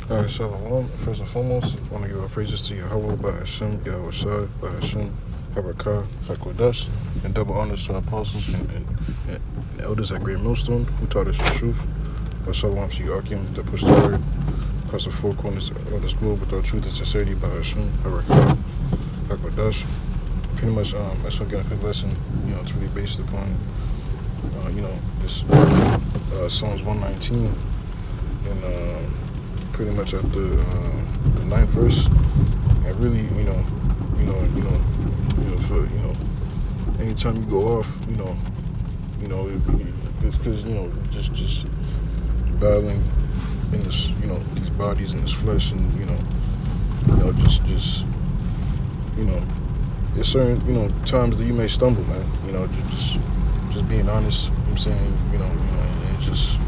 Alright, Shalom. First and foremost, I want to give our praises to Yahweh, by Hashem, Yahweh Shai, by Hashem, Harakah, HaKodesh, and double honors to our apostles and elders at Great Millstone who taught us the truth. By Shalom to you, Akim, that pushed the word across the four corners of this globe with our truth and sincerity, by Hashem, Harakah, HaKodesh. Pretty much, that's what getting a quick lesson, it's really based upon, this Psalms 119, and pretty much at the ninth verse, and really, anytime you go off, it's because just battling in this, these bodies and this flesh, and there's certain, times that you may stumble, man. Just being honest. I'm saying, it's just,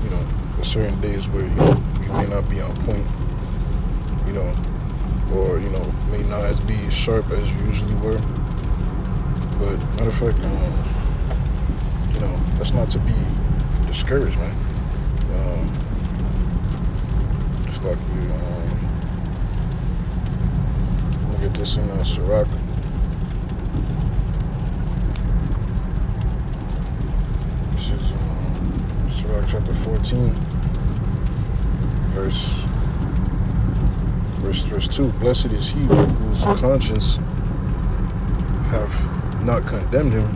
there's certain days where you may not be on point, or may not as be as sharp as you usually were. But matter of fact, that's not to be discouraged, man. Just like you, let me get this in Sirach. This is Sirach chapter 14, verse 2. Blessed is he whose conscience have not condemned him,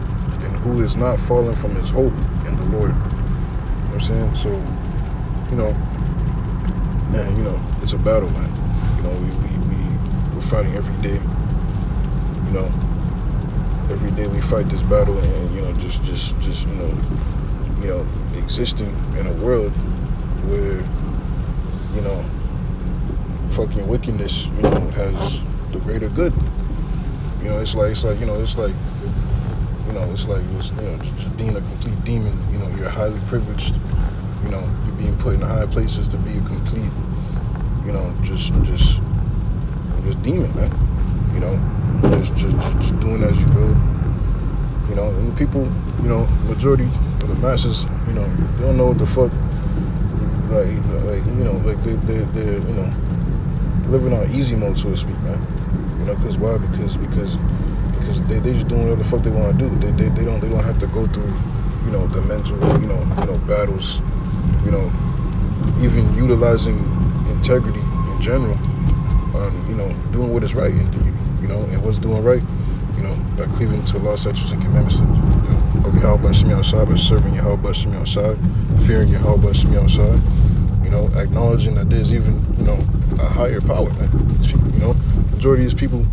and who is not fallen from his hope in the Lord. You know what I'm saying? So, it's a battle, man. We're fighting every day. Every day we fight this battle, and just existing in a world where fucking wickedness has the greater good. It's like just being a complete demon. You're highly privileged. You're being put in high places to be a complete, just demon, man. Just doing as you will. And the people, majority of the masses, they don't know what the fuck. They're living on easy mode, so to speak, man. Because why? Because they just doing whatever the fuck they want to do. They don't have to go through, the mental, battles, even utilizing integrity in general, on, doing what is right, and what's doing right, by cleaving to law, statutes, and commandments of Yahweh Shemi outside, by serving Yahweh Shemi outside, fearing Yahweh Shemi outside, acknowledging that there's even, a higher power, man. Majority of these people,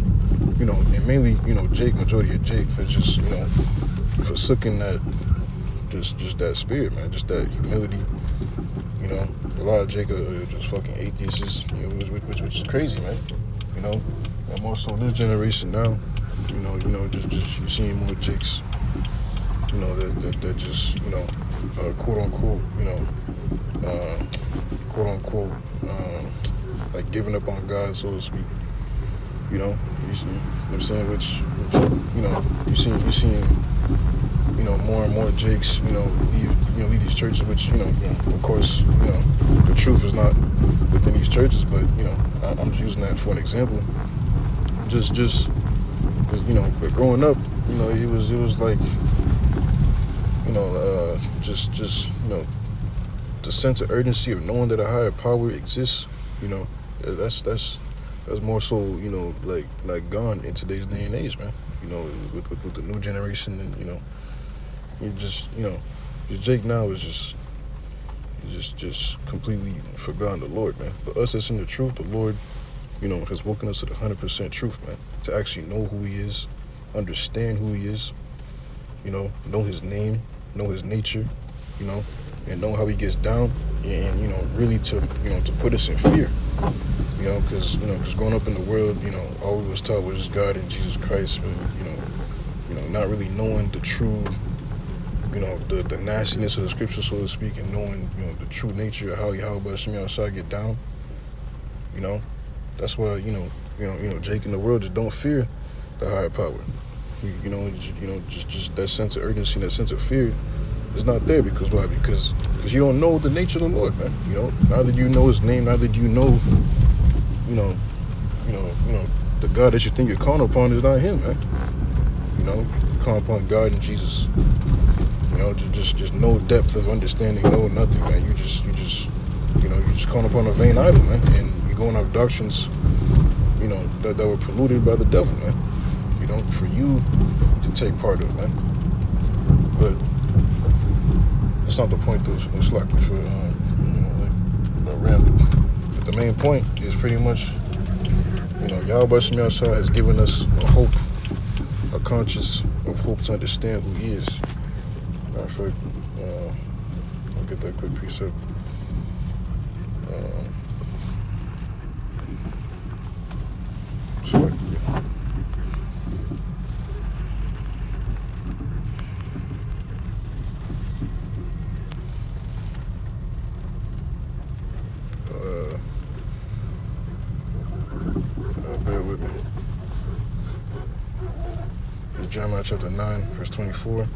and mainly, majority of Jake, are just, forsaking that, just that spirit, man, just that humility. A lot of Jake are just fucking atheists, which is crazy, man. And more so this generation now, just you're seeing more Jakes, that just, quote unquote, like giving up on God, so to speak. You know what I'm saying? Which, you're seeing, more and more Jakes, leave these churches, which, of course, the truth is not within these churches, but, I'm just using that for an example. Just, but growing up, it was like, the sense of urgency of knowing that a higher power exists, that's more so, like gone in today's day and age, man. With the new generation, and just Jake now is just completely forgotten the Lord, man. But us that's in the truth, the Lord, has woken us to the 100% truth, man. To actually know who He is, understand who He is, know His name, know His nature, and know how He gets down, and really to put us in fear. Because growing up in the world, all we was taught was God and Jesus Christ, but not really knowing the true, the nastiness of the scripture, so to speak, and knowing, the true nature of how Yahweh Shemi outside get down. That's why, Jake in the world just don't fear the higher power. Just that sense of urgency, that sense of fear It's not there because why? Because you don't know the nature of the Lord, man. You know, neither do you know His name, neither do you know, you know, the God that you think you're calling upon is not Him, man. You know, you call upon God and Jesus. You know, just no depth of understanding, no nothing, man. You just calling upon a vain idol, man, and you're going off doctrines, you know, that were polluted by the devil, man. You know, for you to take part of, man. But that's not the point, though. It's like for rambling. But the main point is pretty much, you know, Yahweh Shemi Shai has given us a hope, a conscience of hope to understand who He is. Matter of fact, I'll get that quick precept. So bear with me. It's Jeremiah chapter 9, verse 24.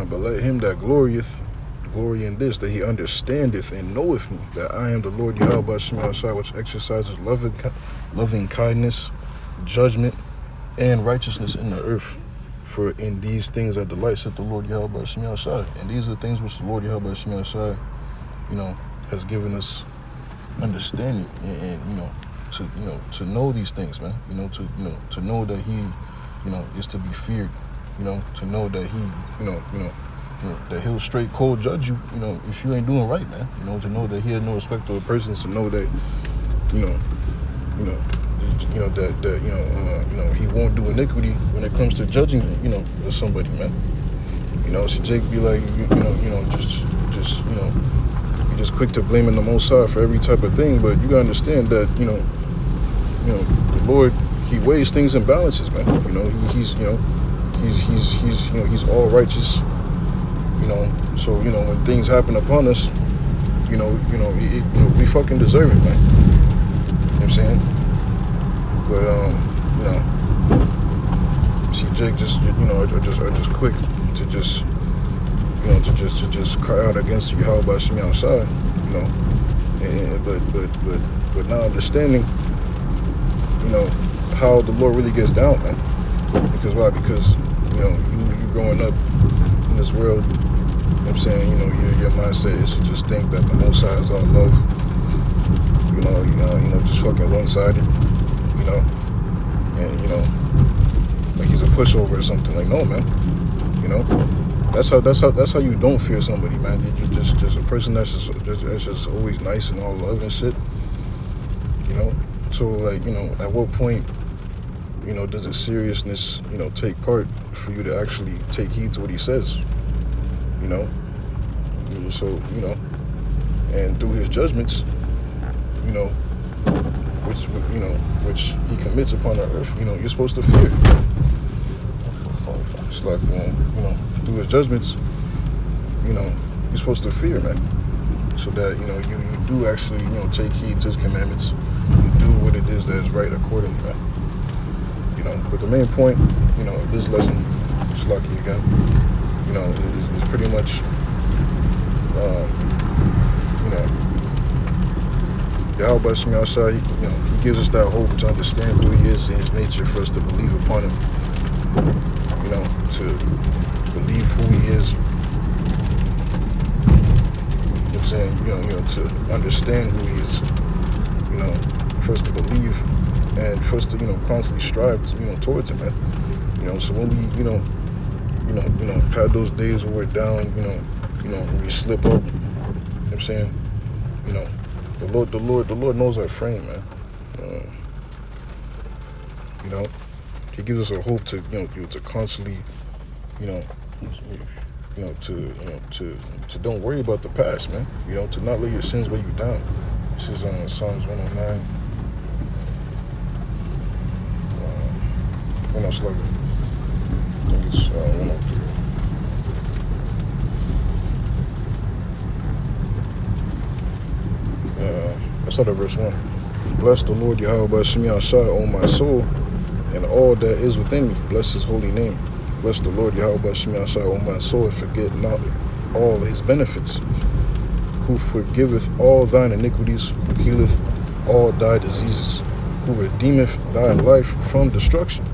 But let him that glorieth glory in this, that he understandeth and knoweth me, that I am the Lord Yahweh Shemi Shai, which exercises loving kindness, judgment, and righteousness in the earth. For in these things I delight, said the Lord Yahweh Shemi Shai. And these are the things which the Lord Yahweh Shemi Shai, you know, has given us understanding and to know these things, man. To know that He, is to be feared. To know that He, that He'll straight cold judge you, if you ain't doing right, man. To know that He has no respect to a person, to know that, He won't do iniquity when it comes to judging, somebody, man. See, Jake be like, you're just quick to blaming the Most High for every type of thing, but you gotta understand that, the Lord, He weighs things in balances, man. He's all righteous. So when things happen upon us, we fucking deserve it, man. You know what I'm saying? But see, Jake just are just quick to just cry out against Yahweh Shemi Shai, but not understanding, how the Lord really gets down, man. Because why? Because you growing up in this world, I'm saying, your mindset is to just think that the Most High is all love, just fucking one-sided, and like He's a pushover or something. Like, no, man, that's how you don't fear somebody, man. You're just a person that's just always nice and all love and shit, So like, at what point, does the seriousness, take part for you to actually take heed to what He says, So, and through His judgments, which He commits upon the earth, you're supposed to fear. It's like, through His judgments, you're supposed to fear, man. So that, you do actually, take heed to His commandments, and do what it is that is right accordingly, man. But the main point, of this lesson, just lucky again, is pretty much, Yahweh Shemi Shai, He gives us that hope to understand who He is and His nature, for us to believe upon Him, to believe who He is, to understand who He is, for us to believe, and for us to, constantly strive to, towards Him, man. So when we, had those days where we're down, when we slip up, the Lord knows our frame, man. He gives us a hope to, to constantly, to don't worry about the past, man. To not let your sins weigh you down. This is Psalms 109. When I was like, I think it's 103. I started at verse 1. Bless the Lord Yahweh Shemi Shai, O my soul, and all that is within me. Bless his holy name. Bless the Lord Yahweh Shemi Ashai, O my soul, and forget not all his benefits, who forgiveth all thine iniquities, who healeth all thy diseases, who redeemeth thy life from destruction,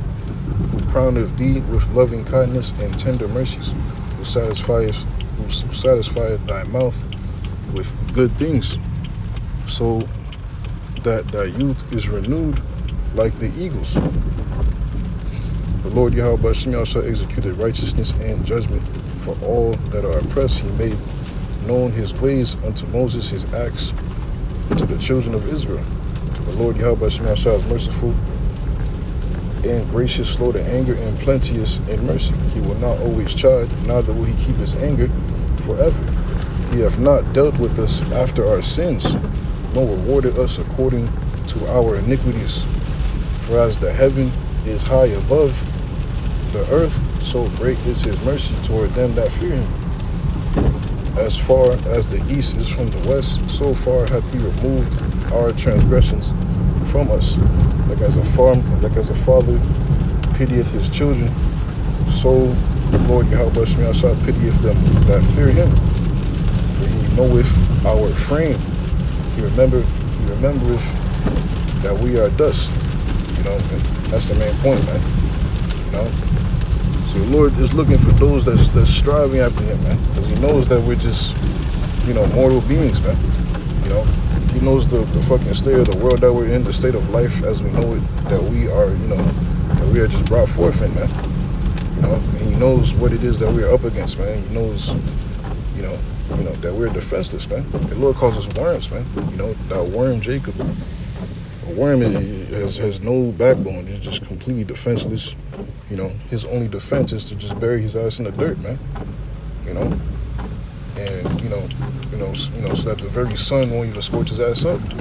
who crowneth thee with loving kindness and tender mercies, who satisfieth thy mouth with good things, so that thy youth is renewed like the eagles. The Lord Yahweh Shemi shall execute righteousness and judgment for all that are oppressed. He made known his ways unto Moses, his acts unto the children of Israel. The Lord Yahweh Shemi is merciful and gracious, slow to anger, and plenteous in mercy. He will not always chide, neither will he keep his anger forever. He hath not dealt with us after our sins, nor rewarded us according to our iniquities. For as the heaven is high above the earth, so great is his mercy toward them that fear him. As far as the east is from the west, so far hath he removed our transgressions from us. Like as a father pitieth his children, so the Lord Yahweh shall pitieth them that fear him. For he knoweth our frame. He remembereth that we are dust. You know, and that's the main point, man. You know, so the Lord is looking for those that's striving after him, man, because he knows that we're just, you know, mortal beings, man. You know, he knows the fucking state of the world that we're in, the state of life as we know it, that we are, you know, that we are just brought forth in, man. You know, and he knows what it is that we're up against, man. He knows, you know, that we're defenseless, man. The Lord calls us worms, man. You know, that worm Jacob. A worm has no backbone. He's just completely defenseless. You know, his only defense is to just bury his ass in the dirt, man. You know, and you know, so that the very sun won't even scorch his ass up. You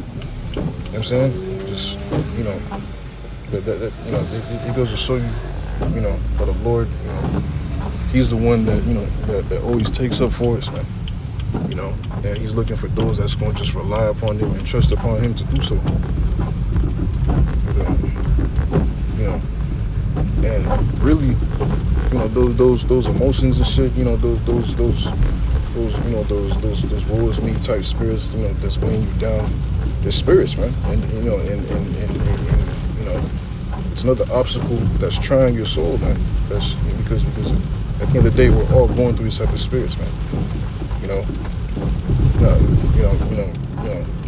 know what I'm saying? Just, you know, that you know, it goes to show you, you know, how the Lord, you know, he's the one that, you know, that always takes up for us, man. You know, and he's looking for those that's going to just rely upon him and trust upon him to do so. But, you know, and really, you know, those emotions and shit, you know, those you know, those woe is me type spirits, you know, that's weighing you down. They're spirits, man, and you know, and you know, it's another obstacle that's trying your soul, man. That's because at the end of the day, we're all going through these type of spirits, man. You know,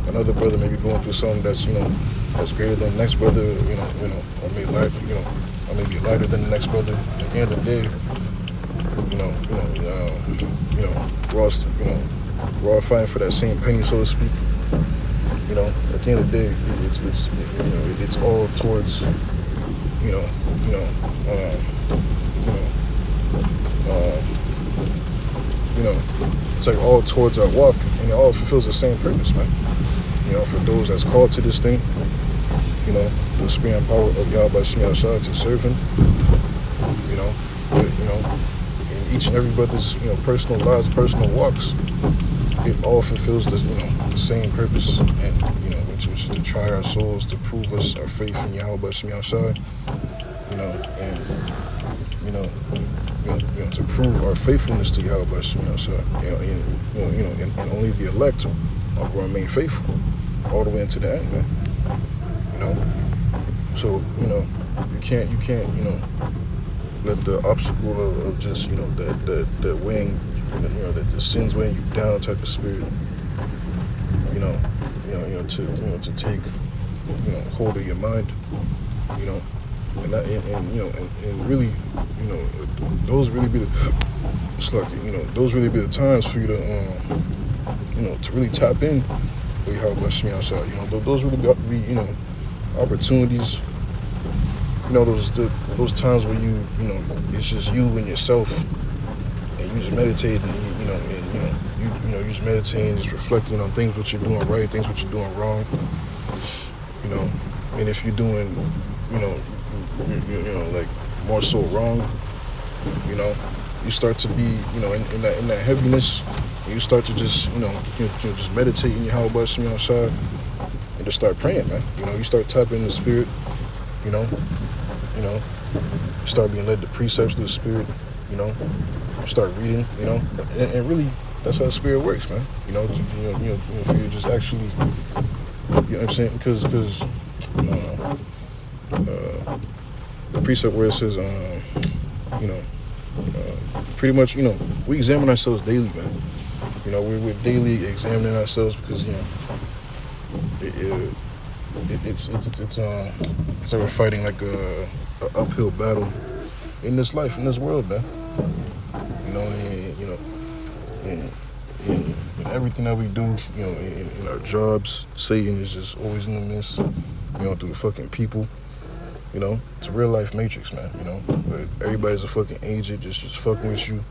another brother may be going through something that's, you know, that's greater than the next brother, you know, or maybe lighter, you know, or maybe lighter than the next brother. At the end of the day, we're all fighting for that same penny, so to speak. You know, at the end of the day, it's all towards, it's like all towards our walk, and it all fulfills the same purpose, man. You know, for those that's called to this thing, you know, the spirit and power of Yahweh Shemi Ashai to serve him, you know, in each and every brother's, you know, personal lives, personal walks, it all fulfills the, you know, the same purpose, and, you know, which is to try our souls, to prove us our faith in Yahweh Shemi Ashai, you know, and, you know, to prove our faithfulness to Yahweh Shemi Ashai, and only the elect are going to remain faithful all the way into the end, man. You know, so, you know, you can't, you know, let the obstacle of just, you know, that weighing, you know, that the sins weighing you down type of spirit, to take, you know, hold of your mind, you know, and really, you know, those really be the, those really be the times for you to, you know, to really tap in with Yahweh Shemi Ashai. You know, those really be, you know, opportunities. You know, those times where you know, it's just you and yourself, and you just meditate, and you just meditating, just reflecting on things what you're doing right, things what you're doing wrong. You know, and if you're doing, you know, like more so wrong, you know, you start to be, you know, in that heaviness, and you start to just, you know, just meditate in your Yahweh Shemi Ashai, and just start praying, man. You know, you start tapping the spirit, you know, you know, start being led to precepts of the Spirit, you know, start reading, you know, and really that's how the Spirit works, man. You know, if you just actually, you know what I'm saying, because the precept where it says, you know, pretty much, you know, we examine ourselves daily, man. You know, we're daily examining ourselves because, you know, it's like we're fighting like a uphill battle in this life, in this world, man. You know, in everything that we do, you know, in our jobs, Satan is just always in the midst, you know, through the fucking people. You know, it's a real life matrix, man, you know, but everybody's a fucking agent, just fucking with you,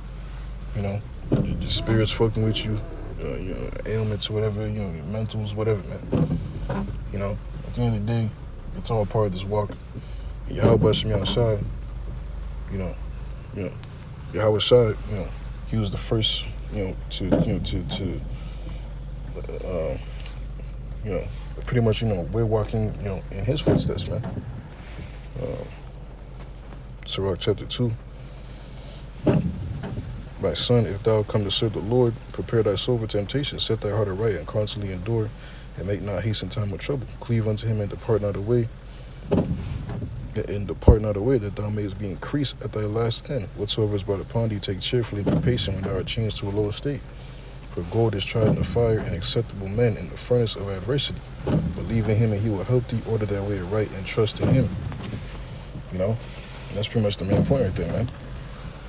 you know, your spirit's fucking with you, you know, ailments, whatever, you know, your mentals, whatever, man. You know, at the end of the day, it's all part of this walk. And Yahweh Shem outside, you know, Yahweh Shai, you know, he was the first, you know, you know, pretty much, you know, we're walking, you know, in his footsteps, man. Sirach chapter 2. My son, if thou come to serve the Lord, prepare thy soul for temptation, set thy heart aright, and constantly endure, and make not haste in time of trouble. Cleave unto him and depart not away, that thou mayest be increased at thy last end. Whatsoever is brought upon thee, take cheerfully, and be patient when thou art changed to a lower state. For gold is tried in the fire, and acceptable men in the furnace of adversity. Believe in him, and he will help thee. Order thy way right, and trust in him. You know, and that's pretty much the main point right there, man.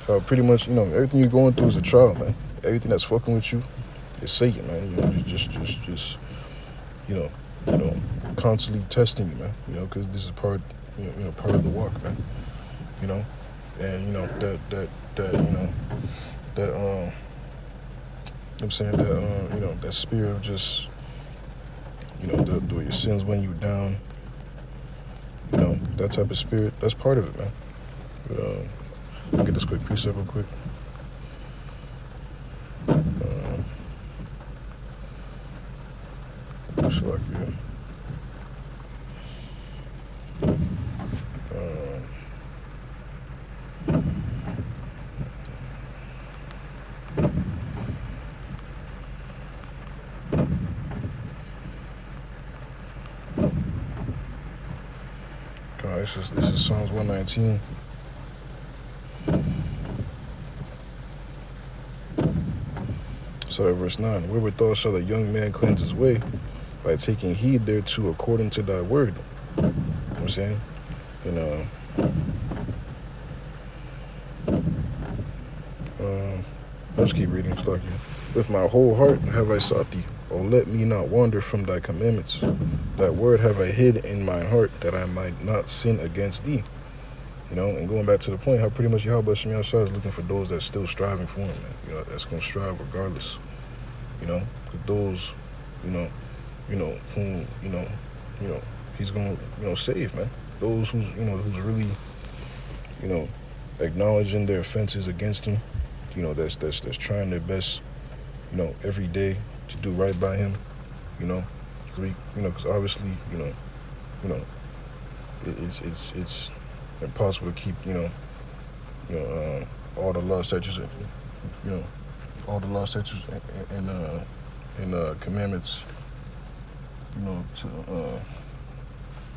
So pretty much, you know, everything you're going through is a trial, man. Everything that's fucking with you is Satan, man. You know, just you know, constantly testing you, man. You know, because this is part, you know, part of the walk, man. You know, and you know that you know that I'm saying that you know, that spirit of just, you know, do your sins when you down. You know, that type of spirit, that's part of it, man. But let me get this quick precept real quick. Shalakia. This is Psalms 119. So verse 9. Wherewithal shall a young man cleanse his way? By taking heed thereto according to thy word. You know what I'm saying? And I'll just keep reading. With my whole heart have I sought thee. O let me not wander from thy commandments. Thy word have I hid in mine heart, that I might not sin against thee. You know, and going back to the point, how pretty much Yahweh Shem Yahshua is looking for those that's still striving for him, man. You know, that's going to strive regardless. You know, because those, you know, whom, you know, he's going to, you know, save, man. Those who's, you know, who's really, you know, acknowledging their offenses against him, you know, that's trying their best, you know, every day to do right by him, you know, because obviously, you know, it's impossible to keep, you know, all the law statutes, you know, all the law statutes and commandments, you know,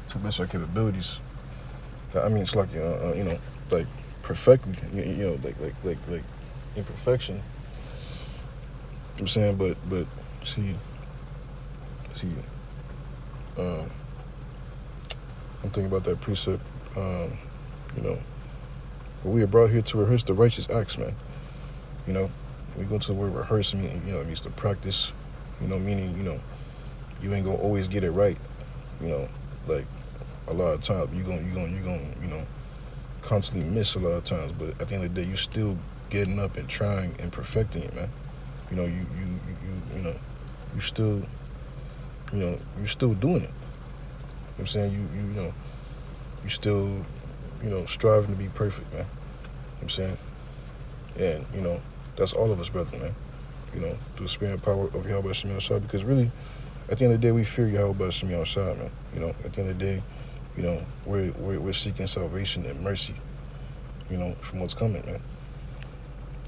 to best our capabilities. I mean, it's like, you know, like perfectly, you know, like imperfection. I'm saying, but see, I'm thinking about that precept. You know, we are brought here to rehearse the righteous acts, man. You know, we go to the word rehearse, meaning, you know, it means to practice. You know, meaning, you know, you ain't gonna always get it right. You know, like a lot of times you gonna you know, constantly miss a lot of times. But at the end of the day, you still getting up and trying and perfecting it, man. You know, you know, you still, you know, you're still doing it. You know what I'm saying? You know, you still, you know, striving to be perfect, man. You know what I'm saying? And, you know, that's all of us, brother, man. You know, through the spirit and power of Yahweh Shem Yahshua, because really, at the end of the day, we fear Yahweh Shem Yahshua, man. You know, at the end of the day, You know, we're seeking salvation and mercy, you know, from what's coming, man.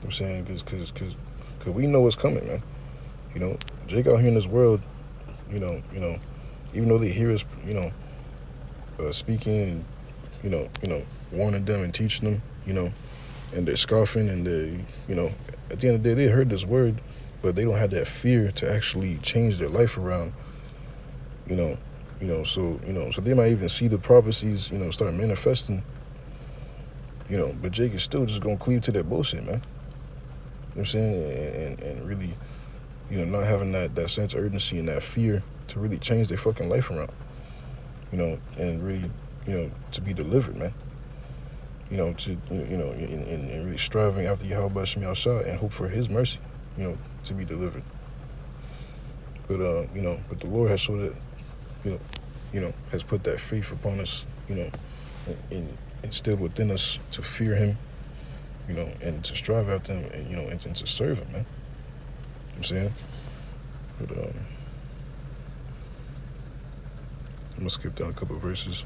I'm saying, because we know what's coming, man. You know, Jake out here in this world, you know, even though they hear us, speaking and, warning them and teaching them, and they're scoffing and they, at the end of the day, they heard this word, but they don't have that fear to actually change their life around, you know, so they might even see the prophecies, start manifesting, but Jake is still just gonna cleave to that bullshit, man. You know what I'm saying? And really, not having that sense of urgency and that fear to really change their fucking life around, and really, to be delivered, man. And really striving after Yahweh Shem Yahshua and hope for his mercy, to be delivered. But, but the Lord has showed that, has put that faith upon us, and instilled within us to fear him, and to strive after him and to serve him, man. You know what I'm saying? But, I'm going to skip down a couple of verses.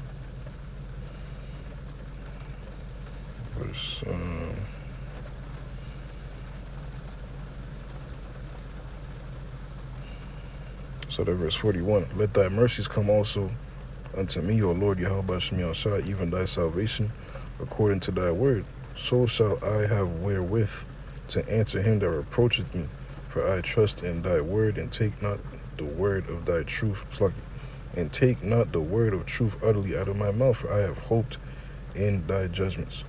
So that verse 41, let thy mercies come also unto me, O Lord Yahweh Shem Yahshua, even thy salvation, according to thy word. So shall I have wherewith to answer him that reproacheth me, for I trust in thy word, and take not the word of thy truth, and take not the word of truth utterly out of my mouth, for I have hoped in thy judgments.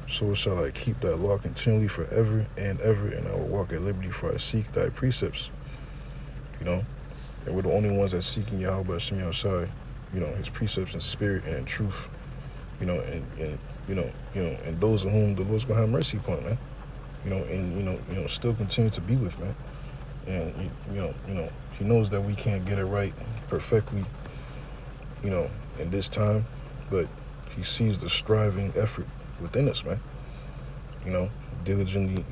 So shall I keep thy law continually forever and ever, and I will walk at liberty, for I seek thy precepts. And we're the only ones that's seeking Yahweh Shem Yahshua, his precepts in spirit and in truth, and those of whom the Lord's gonna have mercy upon, man. And still continue to be with, man. And he knows that we can't get it right perfectly, in this time, but he sees the striving effort within us, man. Diligently,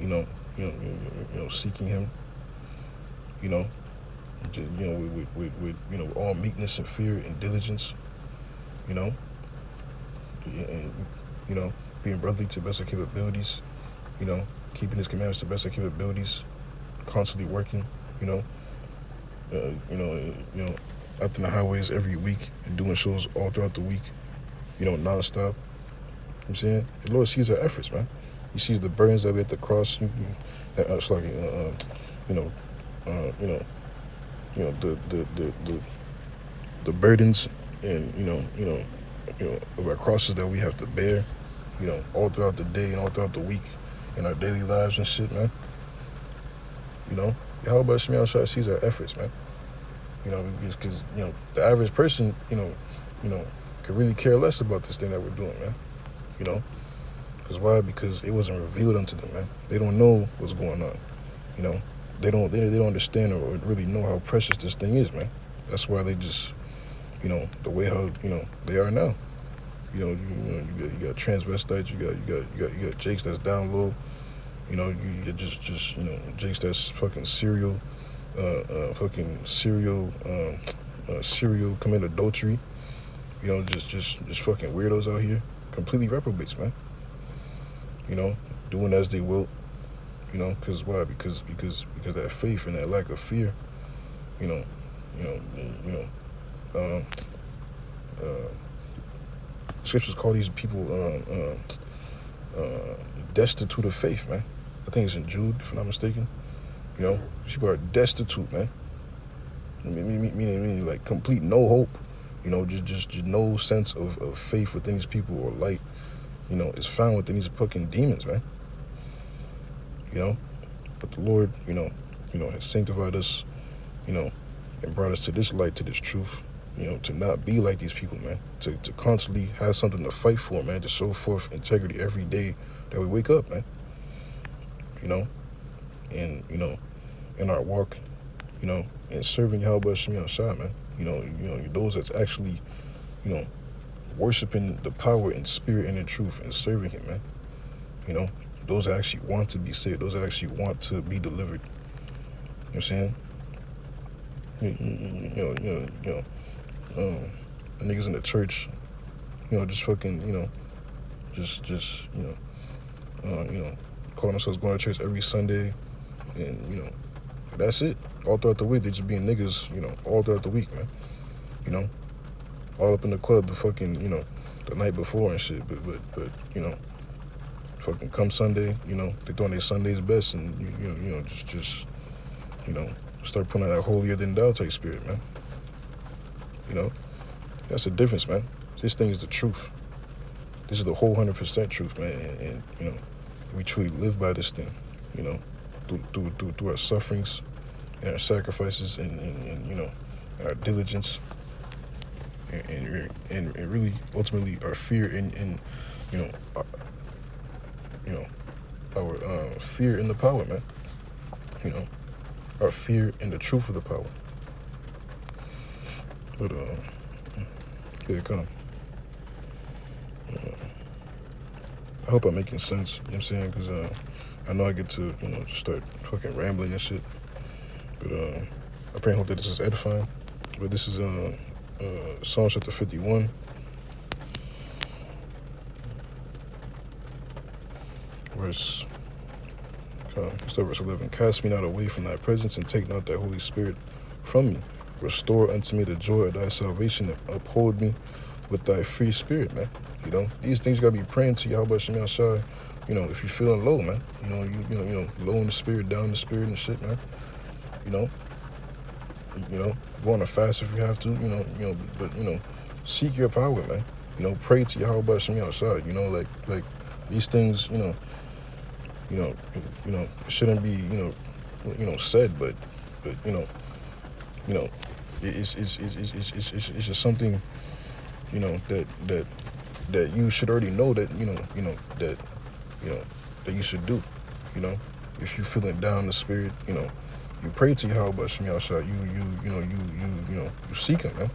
seeking him, with all meekness and fear and diligence, and being brotherly to best of capabilities, keeping his commandments to best of capabilities, constantly working, out in the highways every week and doing shows all throughout the week, nonstop. You know what I'm saying? The Lord sees our efforts, man. He sees the burdens that we have to cross, the burdens and of our crosses that we have to bear, all throughout the day and all throughout the week in our daily lives and shit, man. Yahweh Shem Yahshua sees our efforts, man. Because the average person, could really care less about this thing that we're doing, man. Because why? Because it wasn't revealed unto them, man. They don't know what's going on. They don't understand or really know how precious this thing is, man. That's why they just, the way how they are now. You got transvestites, you got Jakes that's down low. You just Jakes that's fucking serial commit adultery. Just fucking weirdos out here, completely reprobates, man. Doing as they will. Because why? Because that faith and that lack of fear. Scriptures call these people destitute of faith, man. I think it's in Jude, if I'm not mistaken. People are destitute, man. Meaning like complete no hope. Just no sense of faith within these people or light. Is found within these fucking demons, man. But the Lord, has sanctified us, and brought us to this light, to this truth, to not be like these people, man. To constantly have something to fight for, man. To show forth integrity every day that we wake up, man. And, in our walk, and serving Yahweh Shem Yahshua, man. Those that's actually, worshiping the power in spirit and in truth and serving him, man. Those that actually want to be saved, those that actually want to be delivered. You know what I'm saying? The niggas in the church, just fucking, just calling themselves going to church every Sunday, and that's it. All throughout the week, they just being niggas, all throughout the week, man. All up in the club the fucking, the night before and shit. But fucking come Sunday, they doing their Sunday's best, and just start putting out that holier than thou type spirit, man. That's the difference, man. This thing is the truth. This is the whole 100% truth, man. And we truly live by this thing, through our sufferings and our sacrifices and our diligence and really ultimately our fear in our fear in the power, man. Our fear in the truth of the power. But here it come. I hope I'm making sense, you know what I'm saying? Because I know I get to, just start fucking rambling and shit. But I pray and hope that this is edifying. But this is Psalm chapter 51. Verse 11. Cast me not away from thy presence, and take not thy Holy Spirit from me. Restore unto me the joy of thy salvation, and uphold me with thy free spirit, man. These things you gotta be praying to Yahweh Shem Shai. If you're feeling low, man. Low in the spirit, down in the spirit and shit, man. Go on a fast if you have to, but seek your power, man. Pray to Yahweh Shem Shai. Like these things, it shouldn't be, said, but it's just something, that you should already know that that you should do. If you're feeling down in the spirit, you pray to Yahweh Shem Yahshua. You seek him, man.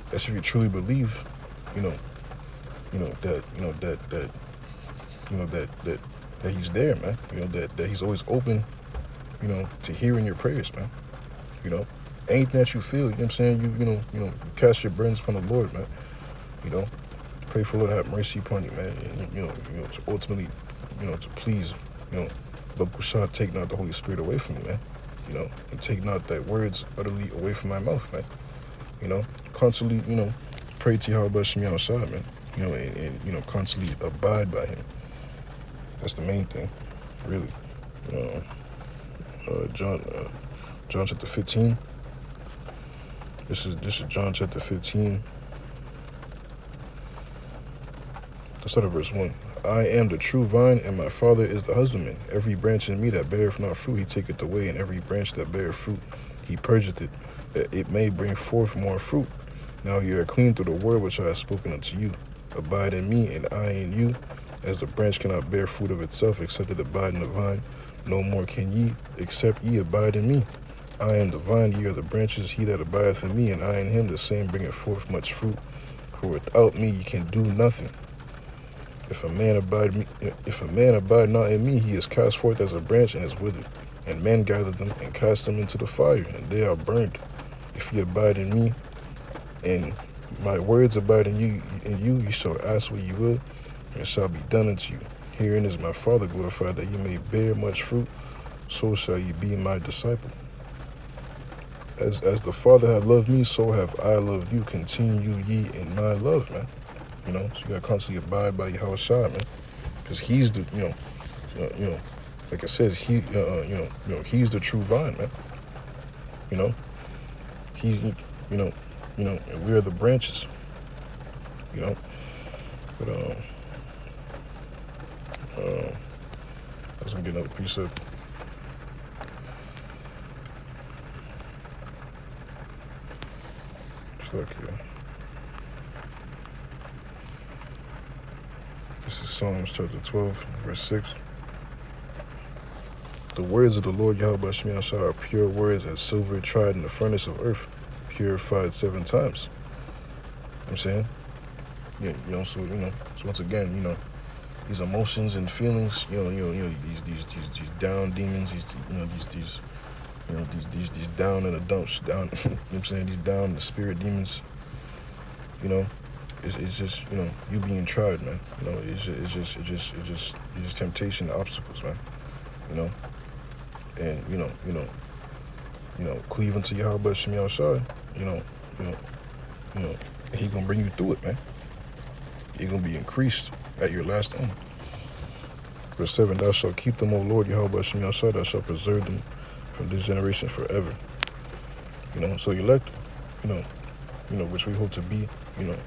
That's if you truly believe, that he's there, man. That he's always open, to hearing your prayers, man. Anything that you feel, you know what I'm saying? You cast your burdens upon the Lord, man. Pray for the Lord to have mercy upon you, man. And, to ultimately, to please, Bakusha, take not the Holy Spirit away from me, man. And take not thy words utterly away from my mouth, man. Constantly, pray to Yahweh Shem Yahshua, man. And constantly abide by him. That's the main thing, really. John chapter 15. This is John chapter 15. Let's start at verse 1. I am the true vine, and my Father is the husbandman. Every branch in me that beareth not fruit, he taketh away, and every branch that beareth fruit, he purgeth it, that it may bring forth more fruit. Now ye are clean through the word which I have spoken unto you. Abide in me, and I in you. As the branch cannot bear fruit of itself, except it abide in the vine, no more can ye, except ye abide in me. I am the vine, ye are the branches. He that abideth in me, and I in him, the same bringeth forth much fruit. For without me ye can do nothing. If a man abide not in me, he is cast forth as a branch and is withered. And men gather them and cast them into the fire, and they are burned. If ye abide in me, and my words abide in you, ye shall ask what ye will, and it shall be done unto you. Herein is my Father glorified, that ye may bear much fruit, so shall ye be my disciple. As the Father hath loved me, so have I loved you. Continue ye in my love, man. So you gotta constantly abide by Yahweh Shai, man, because he's the, like it says, he's the true vine, man. He, and we are the branches, But I was gonna get another precept. Fuck yeah. This is Psalms chapter 12, verse 6. The words of the Lord Yahweh Shem Yahshua are pure words, as silver tried in the furnace of earth, purified 7 times. I'm saying? Yeah, so once again, these emotions and feelings, these down demons, these You know, these down in the dumps, down, you know what I'm saying, these down in the spirit demons, you know, it's just, you know, you being tried, man. You know, it's just temptation, obstacles, man. You know, and cleave unto Yahweh Shemi outside. You know, He gonna bring you through it, man. You're gonna be increased at your last end. Verse 7: Thou shalt keep them, O Lord Yahweh Shemi outside. Thou shalt preserve them from this generation forever. You know, so elect, you know, which we hope to be, you know,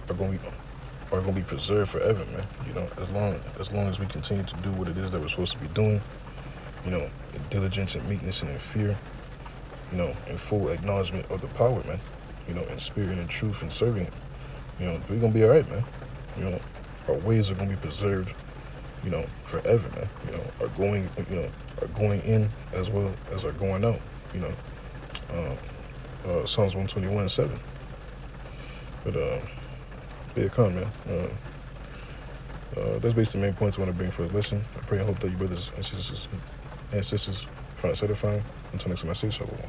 are gonna be preserved forever, man. You know, as long as we continue to do what it is that we're supposed to be doing, you know, in diligence and meekness and in fear, you know, in full acknowledgement of the power, man. You know, in spirit and in truth and serving Him. You know, we're gonna be all right, man. You know, our ways are gonna be preserved, you know, forever, man. You know, our going in as well as our going out. You know, Psalms 121:7. But yeah, come, man. That's basically the main points I want to bring for this lesson. I pray and hope that you brothers and sisters find it satisfying. Until next time I say so.